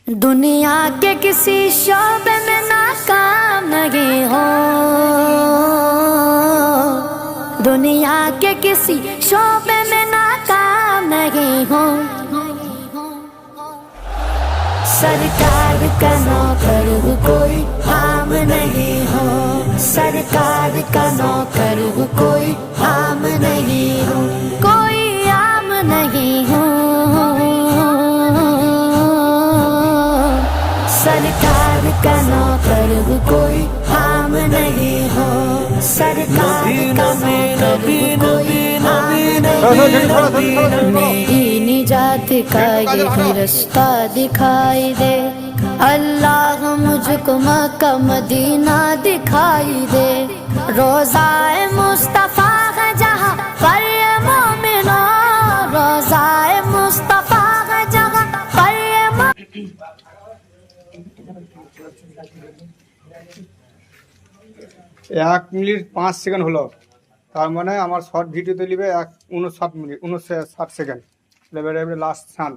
दुनिया के किसी शोबे में नाकाम नहीं हो, दुनिया के किसी शोबे में नाकाम नहीं हो। सरकार का नौकर कोई आम नहीं हो, सरकार का नौकर कोई आम नहीं हो, कोई आम नहीं हो। सरकार का नौकर कोई आम नहीं हो, सरकार का नौकर कोई आम नहीं हो। मेरी निजात का यही रास्ता दिखाई दे, अल्लाह मुझको मक्का मदीना दिखाई दे। रोज़ाए मुस्तफ़ा है जहाँ पर ये मोमिनो, रोज़ाए मुस्तफ़ा है जहाँ पर ये मोमिनो। 1 মিনিট 5 সেকেন্ড হলো, তার মানে আমার শর্ট ভিডিওতে নিবে 59 মিনিট 59 সেকেন্ড। এবারে লাস্ট সান